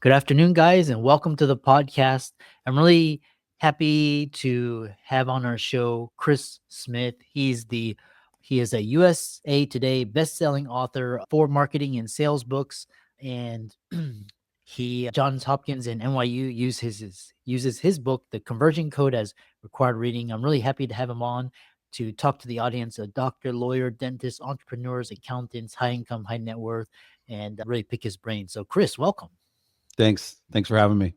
Good afternoon, guys, and welcome to the podcast. I'm really happy to have on our show Chris Smith. He is a USA Today best-selling author for marketing and sales books, and he Johns Hopkins and NYU uses his book, The Conversion Code, as required reading. I'm really happy to have him on to talk to the audience: a doctor, lawyer, dentist, entrepreneurs, accountants, high income, high net worth, and really pick his brain. So, Chris, welcome. Thanks for having me.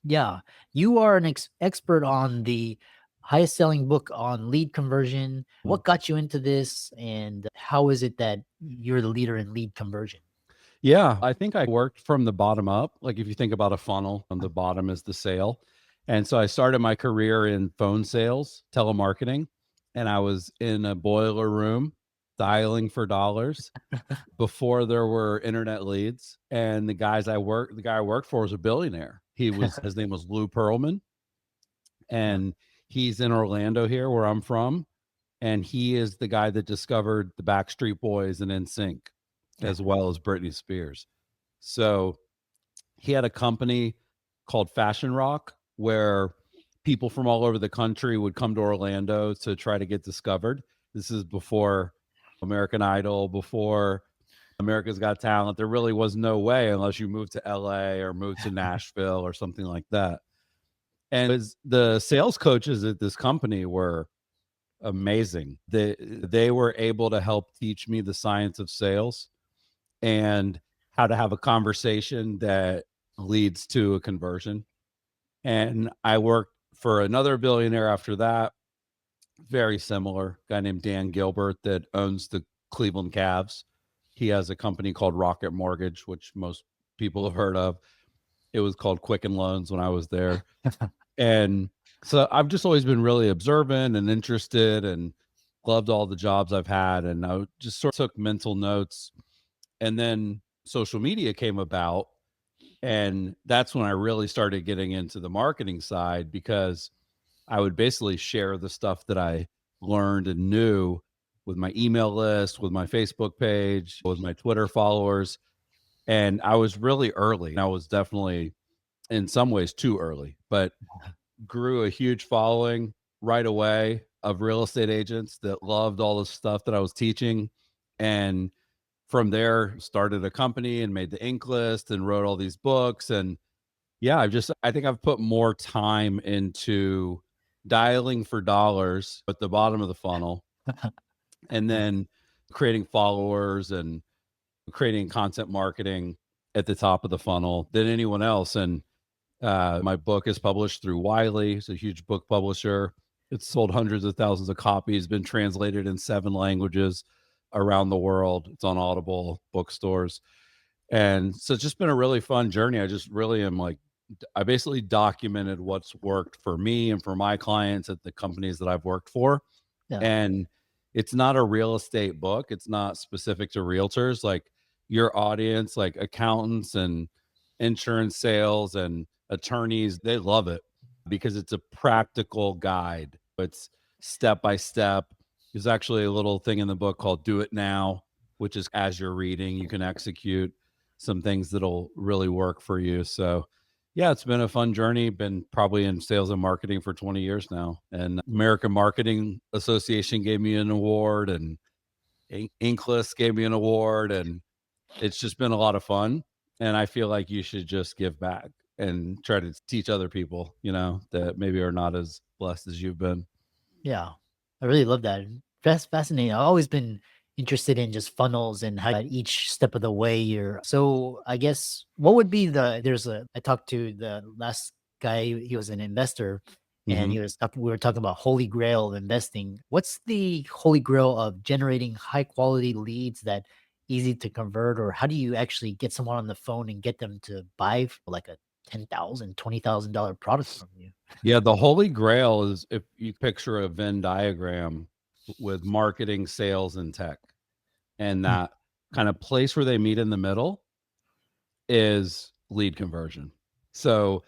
Yeah, you are an expert on the highest selling book on lead conversion. What got you into this, and how is it that you're the leader in lead conversion? Yeah, I think I worked from the bottom up. Like if you think about a funnel, on the bottom is the sale. And so I started my career in phone sales, telemarketing, and I was in a boiler room dialing for dollars before there were internet leads. And the guy I worked for was a billionaire. His name was Lou Pearlman, and he's in Orlando here where I'm from. And he is the guy that discovered the Backstreet Boys and NSYNC, as well as Britney Spears. So he had a company called Fashion Rock where people from all over the country would come to Orlando to try to get discovered. This is before American Idol, before America's Got Talent. There really was no way unless you moved to LA or moved to Nashville or something like that. And the sales coaches at this company were amazing. They were able to help teach me the science of sales and how to have a conversation that leads to a conversion. And I worked for another billionaire after that, very similar, guy named Dan Gilbert that owns the Cleveland Cavs. He has a company called Rocket Mortgage, which most people have heard of. It was called Quicken Loans when I was there. And so I've just always been really observant and interested and loved all the jobs I've had. And I just sort of took mental notes. And then social media came about. And that's when I really started getting into the marketing side, because I would basically share the stuff that I learned and knew with my email list, with my Facebook page, with my Twitter followers. And I was really early. I was definitely in some ways too early, but grew a huge following right away of real estate agents that loved all the stuff that I was teaching. And from there started a company and made the ink list and wrote all these books. And yeah, I think I've put more time into dialing for dollars at the bottom of the funnel and then creating followers and creating content marketing at the top of the funnel than anyone else. And my book is published through Wiley. It's a huge book publisher. It's sold hundreds of thousands of copies, been translated in 7 languages around the world. It's on Audible bookstores. And so it's just been a really fun journey. I just really am like, I basically documented what's worked for me and for my clients at the companies that I've worked for. Yeah. And it's not a real estate book. It's not specific to realtors. Like your audience, like accountants and insurance sales and attorneys, they love it because it's a practical guide. It's step by step. There's actually a little thing in the book called Do It Now, which is as you're reading, you can execute some things that'll really work for you. So yeah, it's been a fun journey. Been probably in sales and marketing for 20 years now. And American Marketing Association gave me an award, and Inkless gave me an award, and it's just been a lot of fun. And I feel like you should just give back and try to teach other people, that maybe are not as blessed as you've been. Yeah, I really love that. That's fascinating. I've always been interested in just funnels and how at each step of the way you're. So I guess what would be I talked to the last guy, he was an investor, and Mm-hmm. we were talking about holy grail of investing. What's the holy grail of generating high quality leads that easy to convert, or how do you actually get someone on the phone and get them to buy like a $10,000, $20,000 product from you? Yeah, the holy grail is if you picture a Venn diagram with marketing, sales, and tech, and that kind of place where they meet in the middle is lead conversion. So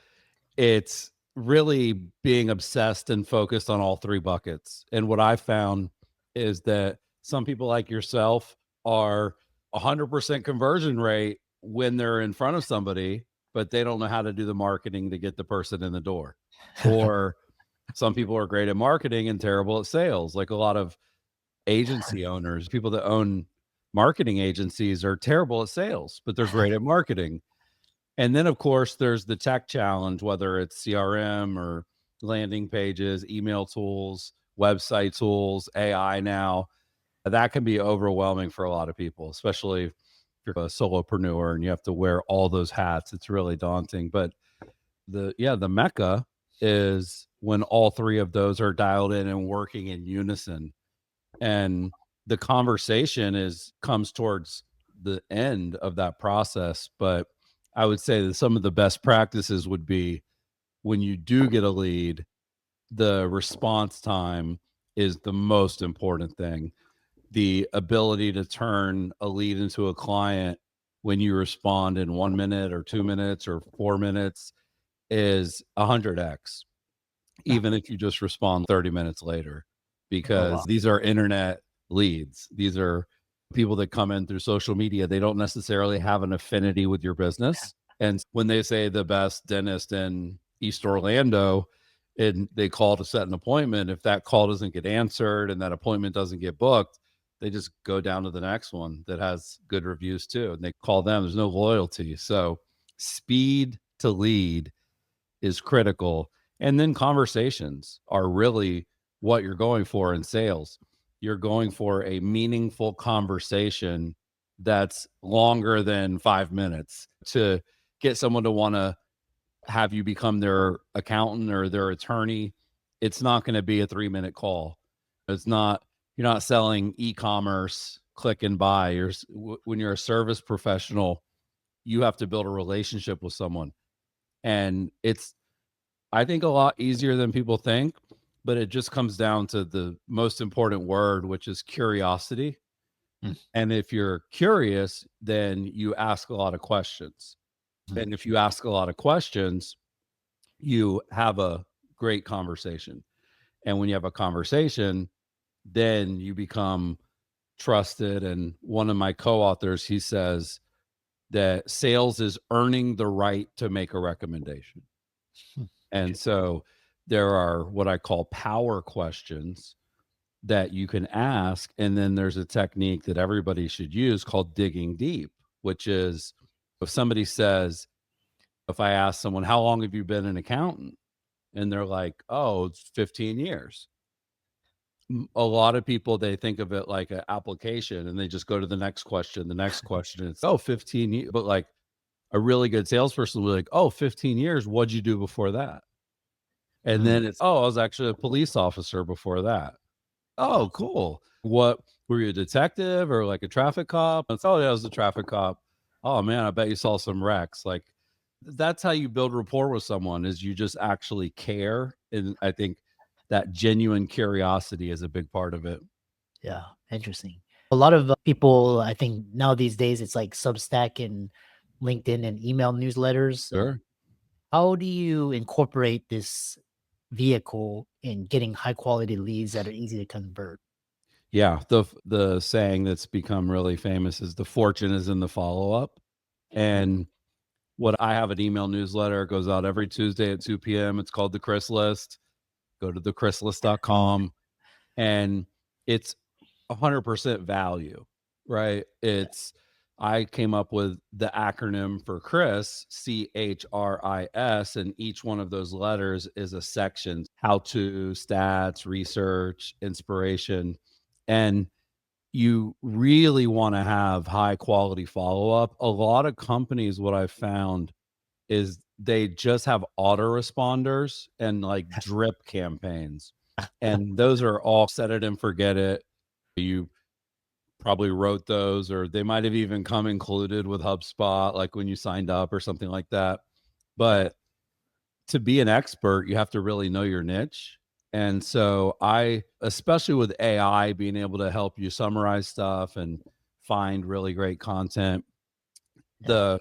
it's really being obsessed and focused on all 3 buckets. And what I found is that some people like yourself are 100% conversion rate when they're in front of somebody, but they don't know how to do the marketing to get the person in the door. Or some people are great at marketing and terrible at sales. Like a lot of agency owners, people that own marketing agencies are terrible at sales, but they're great at marketing. And then, of course, there's the tech challenge, whether it's CRM or landing pages, email tools, website tools, AI now. That can be overwhelming for a lot of people, especially if you're a solopreneur and you have to wear all those hats. It's really daunting. But the mecca is when all three of those are dialed in and working in unison. And the conversation comes towards the end of that process. But I would say that some of the best practices would be when you do get a lead, the response time is the most important thing. The ability to turn a lead into a client when you respond in 1 minute or 2 minutes or 4 minutes is 100x, even if you just respond 30 minutes later, Oh, because wow. these are internet leads. These are people that come in through social media. They don't necessarily have an affinity with your business. And when they say the best dentist in East Orlando and they call to set an appointment, if that call doesn't get answered and that appointment doesn't get booked, they just go down to the next one that has good reviews too. And they call them. There's no loyalty. So speed to lead is critical. And then conversations are really what you're going for in sales. You're going for a meaningful conversation that's longer than 5 minutes to get someone to want to have you become their accountant or their attorney. It's not going to be a 3-minute call. It's not, you're not selling e-commerce, click and buy. When you're a service professional, you have to build a relationship with someone. And it's, I think, a lot easier than people think, but it just comes down to the most important word, which is curiosity. Mm, And if you're curious, then you ask a lot of questions. mm, And if you ask a lot of questions, you have a great conversation. And when you have a conversation, then you become trusted. And one of my co-authors, he says that sales is earning the right to make a recommendation. mm. And so there are what I call power questions that you can ask. And then there's a technique that everybody should use called digging deep, which is if somebody says, if I ask someone, how long have you been an accountant? And they're like, oh, it's 15 years. A lot of people, they think of it like an application and they just go to the next question, the next question. And it's, oh, 15 years. But like a really good salesperson will be like, oh, 15 years. What'd you do before that? And Mm. then it's, oh, I was actually a police officer before that. Oh, cool. What, were you a detective or like a traffic cop? It's, oh, yeah, I was a traffic cop. Oh man, I bet you saw some wrecks. Like that's how you build rapport with someone, is you just actually care. And I think that genuine curiosity is a big part of it. Yeah, interesting. A lot of people, I think now these days, it's like Substack and LinkedIn and email newsletters. Sure. How do you incorporate this vehicle in getting high quality leads that are easy to convert? Yeah. The saying that's become really famous is the fortune is in the follow-up. And what I have an email newsletter, it goes out every Tuesday at 2 p.m. It's called the Chris List. Go to thechrislist.com, and it's 100% value, right? It's, I came up with the acronym for Chris, CHRIS, and each one of those letters is a section: how to, stats, research, inspiration. And you really want to have high quality follow up. A lot of companies, what I've found is they just have autoresponders and like drip campaigns. And those are all set it and forget it. You probably wrote those, or they might have even come included with HubSpot, like when you signed up or something like that. Yeah. But to be an expert, you have to really know your niche. And so I, especially with AI being able to help you summarize stuff and find really great content, Yeah. the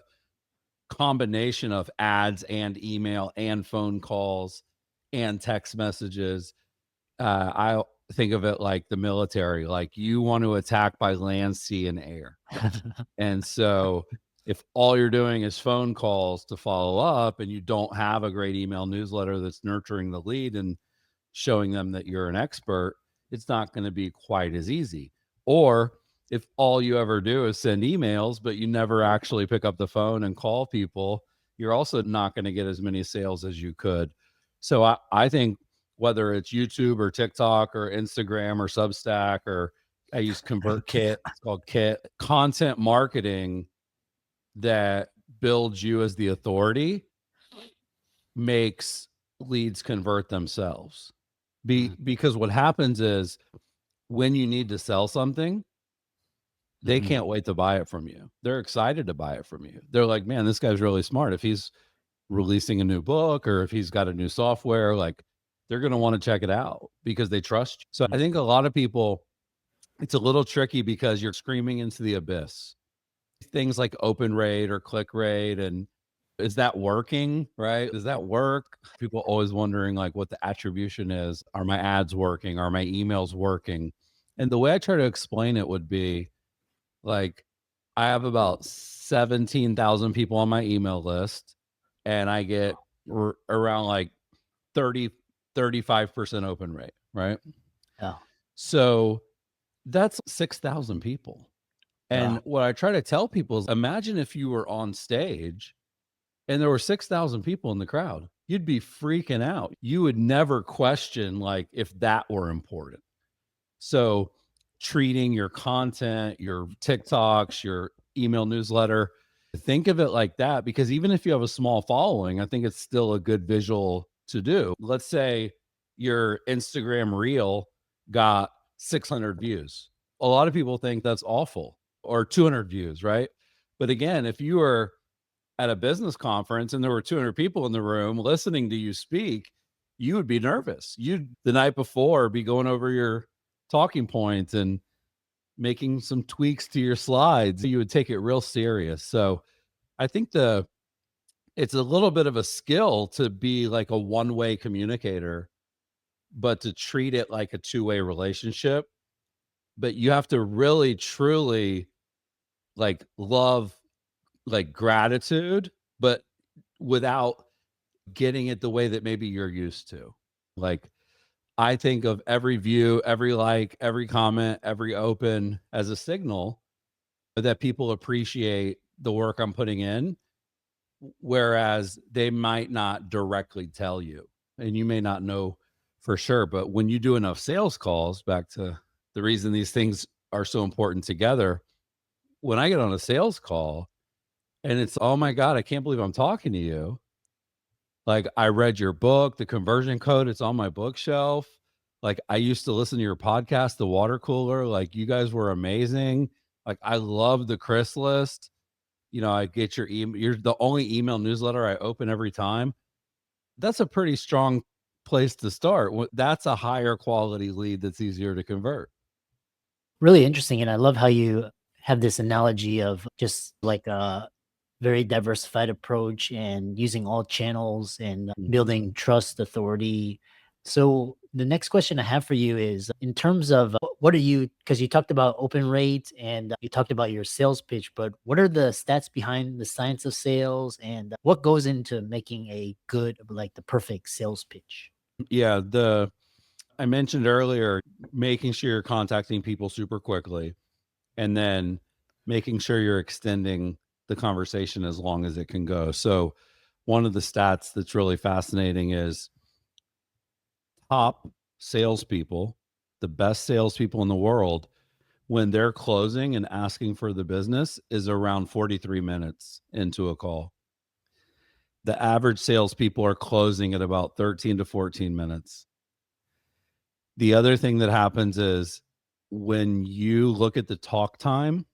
combination of ads and email and phone calls and text messages. I think of it like the military, like you want to attack by land, sea, and air. And so If all you're doing is phone calls to follow up and you don't have a great email newsletter that's nurturing the lead and showing them that you're an expert, it's not going to be quite as easy. Or if all you ever do is send emails, but you never actually pick up the phone and call people, you're also not going to get as many sales as you could. So I think whether it's YouTube or TikTok or Instagram or Substack, or I use ConvertKit, it's called Kit, content marketing that builds you as the authority makes leads convert themselves. Because what happens is when you need to sell something, they can't wait to buy it from you. They're excited to buy it from you. They're like, man, this guy's really smart. If he's releasing a new book or if he's got a new software, like they're going to want to check it out because they trust you. So I think a lot of people, it's a little tricky because you're screaming into the abyss. Things like open rate or click rate, and is that working, right? Does that work? People always wondering like what the attribution is. Are my ads working? Are my emails working? And the way I try to explain it would be like, I have about 17,000 people on my email list, and I get around like 35% open rate, right? Yeah. So that's 6,000 people. And what I try to tell people is imagine if you were on stage and there were 6,000 people in the crowd, you'd be freaking out. You would never question like if that were important. So treating your content, your TikToks, your email newsletter, think of it like that, because even if you have a small following, I think it's still a good visual to do. Let's say your Instagram reel got 600 views. A lot of people think that's awful, or 200 views, right? But again, if you were at a business conference and there were 200 people in the room listening to you speak, you would be nervous. You'd the night before be going over your talking points and making some tweaks to your slides. You would take it real serious. So I think it's a little bit of a skill to be like a one-way communicator, but to treat it like a two-way relationship. But you have to really truly like love like gratitude, but without getting it the way that maybe you're used to. Like I think of every view, every like, every comment, every open as a signal that people appreciate the work I'm putting in, whereas they might not directly tell you, and you may not know for sure. But when you do enough sales calls, back to the reason these things are so important together, when I get on a sales call and it's, oh my God, I can't believe I'm talking to you. Like, I read your book, the conversion code, it's on my bookshelf. Like, I used to listen to your podcast, The Water Cooler. Like, you guys were amazing. Like, I love the Chris list. You know, I get your email. You're the only email newsletter I open every time. That's a pretty strong place to start. That's a higher quality lead that's easier to convert. Really interesting. And I love how you have this analogy of just like a very diversified approach and using all channels and building trust, authority. So the next question I have for you is in terms of what are you, because you talked about open rate and you talked about your sales pitch, but what are the stats behind the science of sales and what goes into making a good, like the perfect sales pitch? Yeah, I mentioned earlier making sure you're contacting people super quickly, and then making sure you're extending the conversation as long as it can go. So one of the stats that's really fascinating is top salespeople, the best salespeople in the world, when they're closing and asking for the business is around 43 minutes into a call. The average salespeople are closing at about 13 to 14 minutes. The other thing that happens is when you look at the talk time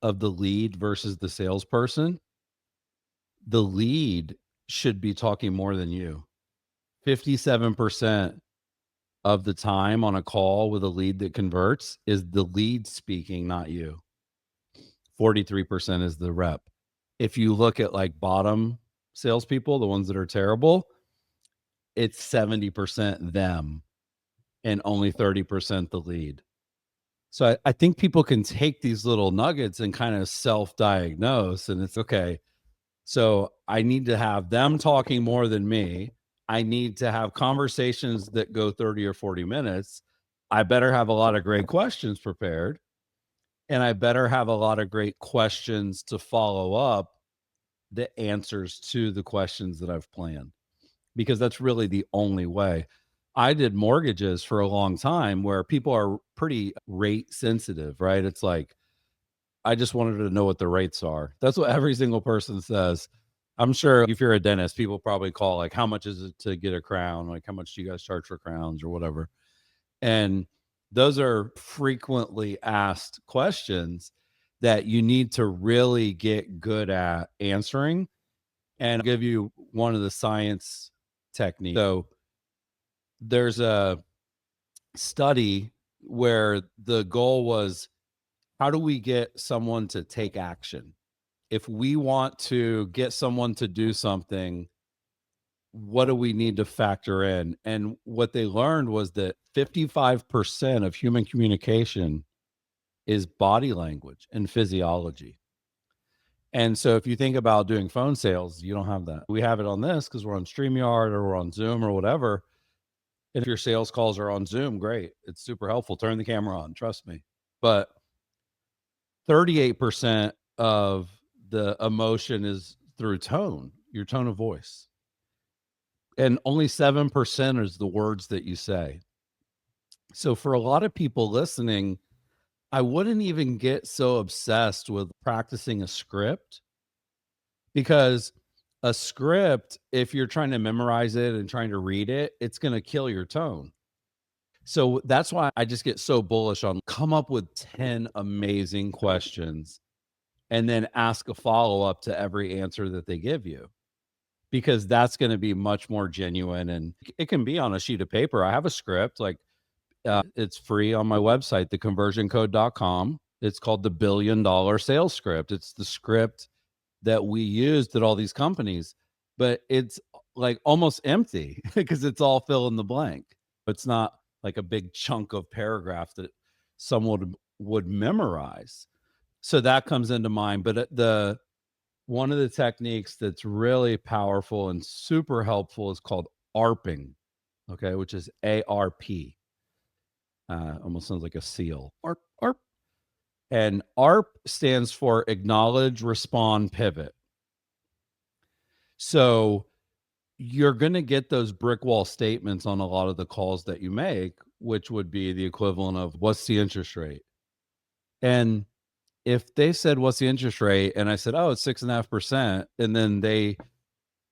of the lead versus the salesperson, the lead should be talking more than you. 57% of the time on a call with a lead that converts is the lead speaking, not you. 43% is the rep. If you look at like bottom salespeople, the ones that are terrible, it's 70% them and only 30% the lead. So I think people can take these little nuggets and kind of self-diagnose, and it's okay. So I need to have them talking more than me. I need to have conversations that go 30 or 40 minutes. I better have a lot of great questions prepared, and I better have a lot of great questions to follow up the answers to the questions that I've planned, because that's really the only way. I did mortgages for a long time where people are pretty rate sensitive, right? It's like, I just wanted to know what the rates are. That's what every single person says. I'm sure if you're a dentist, people probably call like, how much is it to get a crown? Like, how much do you guys charge for crowns or whatever? And those are frequently asked questions that you need to really get good at answering. And I'll give you one of the science techniques. So there's a study where the goal was, how do we get someone to take action? If we want to get someone to do something, what do we need to factor in? And what they learned was that 55% of human communication is body language and physiology. And so if you think about doing phone sales, you don't have that. We have it on this because we're on StreamYard or we're on Zoom or whatever. And if your sales calls are on Zoom, great. It's super helpful. Turn the camera on, trust me. But 38% of the emotion is through tone, your tone of voice. And only 7% is the words that you say. So for a lot of people listening, I wouldn't even get so obsessed with practicing a script, because a script, if you're trying to memorize it and trying to read it, it's going to kill your tone. So that's why I just get so bullish on come up with 10 amazing questions and then ask a follow-up to every answer that they give you, because that's going to be much more genuine. And it can be on a sheet of paper. I have a script, like it's free on my website, theconversioncode.com. It's called the $1 billion sales script. It's the script that we used at all these companies, but it's like almost empty because it's all fill in the blank. It's not like a big chunk of paragraph that someone would memorize. So that comes into mind. But the one of the techniques that's really powerful and super helpful is called ARPing, okay, which is ARP. Almost sounds like a seal. ARP, ARP. And ARP stands for acknowledge, respond, pivot. So you're going to get those brick wall statements on a lot of the calls that you make, which would be the equivalent of what's the interest rate? And if they said, what's the interest rate? And I said, oh, it's 6.5%. And then they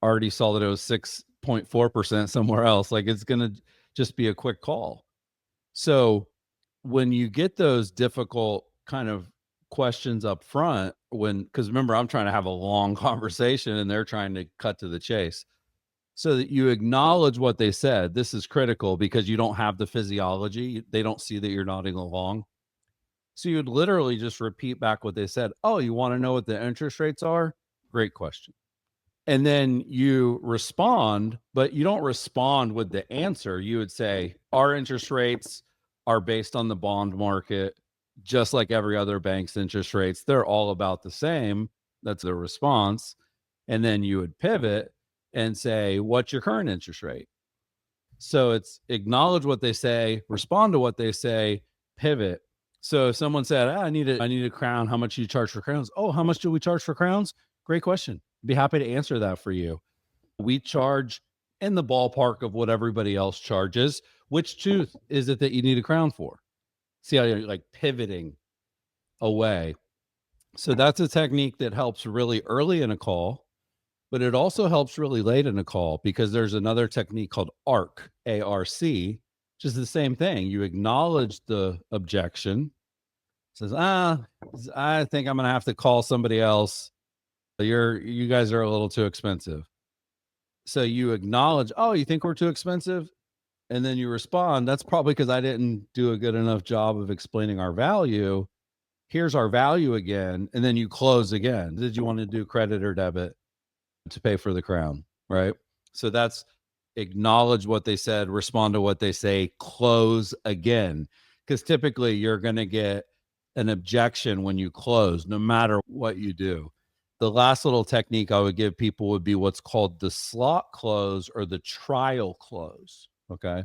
already saw that it was 6.4% somewhere else. Like, it's going to just be a quick call. So when you get those difficult kind of questions up front, because remember, I'm trying to have a long conversation and they're trying to cut to the chase. So that you acknowledge what they said. This is critical because you don't have the physiology. They don't see that you're nodding along. So you would literally just repeat back what they said. Oh, you want to know what the interest rates are? Great question. And then you respond, but you don't respond with the answer. You would say, our interest rates are based on the bond market, just like every other bank's interest rates. They're all about the same. That's the response. And then you would pivot and say, what's your current interest rate? So it's acknowledge what they say, respond to what they say, pivot. So if someone said, I need a crown, how much do you charge for crowns? Oh, how much do we charge for crowns? Great question. Be happy to answer that for you. We charge in the ballpark of what everybody else charges. Which tooth is it that you need a crown for? See how you're like pivoting away. So that's a technique that helps really early in a call, but it also helps really late in a call, because there's another technique called ARC, ARC, which is the same thing. You acknowledge the objection, says, I think I'm going to have to call somebody else. You guys are a little too expensive. So you acknowledge, oh, you think we're too expensive? And then you respond, that's probably because I didn't do a good enough job of explaining our value. Here's our value again. And then you close again. Did you want to do credit or debit to pay for the crown? Right. So that's acknowledge what they said, respond to what they say, close again. because typically you're going to get an objection when you close, no matter what you do. The last little technique I would give people would be what's called the slot close or the trial close. Okay.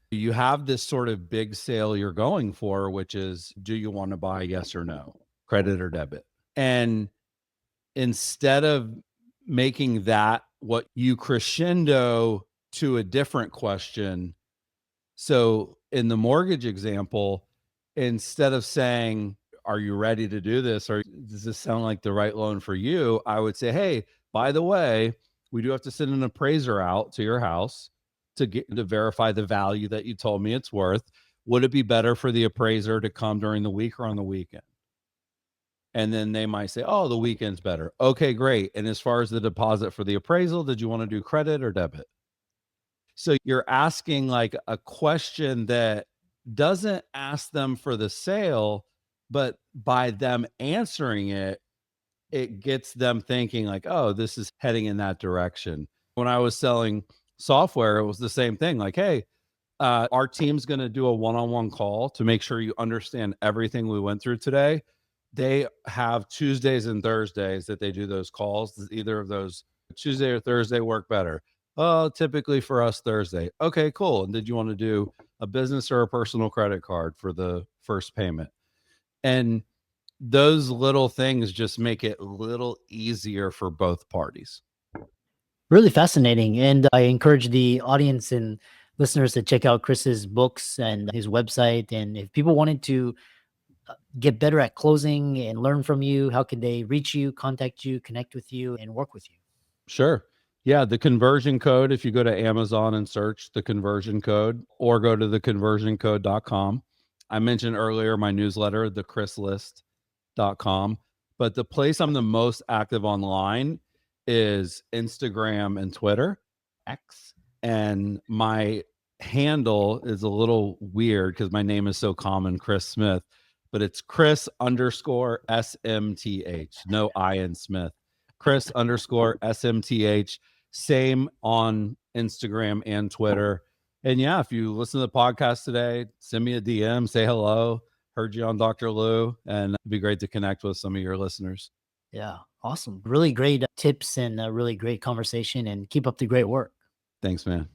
You have this sort of big sale you're going for, which is, do you want to buy? Yes or no, credit or debit? And instead of making that what you crescendo to a different question. So in the mortgage example, instead of saying, are you ready to do this? Or does this sound like the right loan for you? I would say, hey, by the way, we do have to send an appraiser out to your house to verify the value that you told me it's worth. Would it be better for the appraiser to come during the week or on the weekend? And then they might say, oh, the weekend's better. Okay, great. And as far as the deposit for the appraisal, did you want to do credit or debit? So you're asking like a question that doesn't ask them for the sale, but by them answering it, it gets them thinking like, oh, this is heading in that direction. When I was selling software, it was the same thing. Like, hey, our team's going to do a one-on-one call to make sure you understand everything we went through today. They have Tuesdays and Thursdays that they do those calls. Does either of those, Tuesday or Thursday, work better? Oh, typically for us, Thursday. Okay, cool. And did you want to do a business or a personal credit card for the first payment? And those little things just make it a little easier for both parties. Really fascinating. And I encourage the audience and listeners to check out Chris's books and his website. And if people wanted to get better at closing and learn from you, how can they reach you, contact you, connect with you, and work with you? Sure. Yeah, the conversion code, if you go to Amazon and search the conversion code or go to theconversioncode.com. I mentioned earlier my newsletter, thechrislist.com, but the place I'm the most active online is Instagram and Twitter, X. And my handle is a little weird because my name is so common, Chris Smith, but it's Chris underscore SMTH, no I in Smith. Chris underscore SMTH. Same on Instagram and Twitter. And yeah, if you listen to the podcast today, send me a DM, say hello. Heard you on Dr. Lou, and it'd be great to connect with some of your listeners. Yeah, awesome. Really great tips and a really great conversation, and keep up the great work. Thanks, man.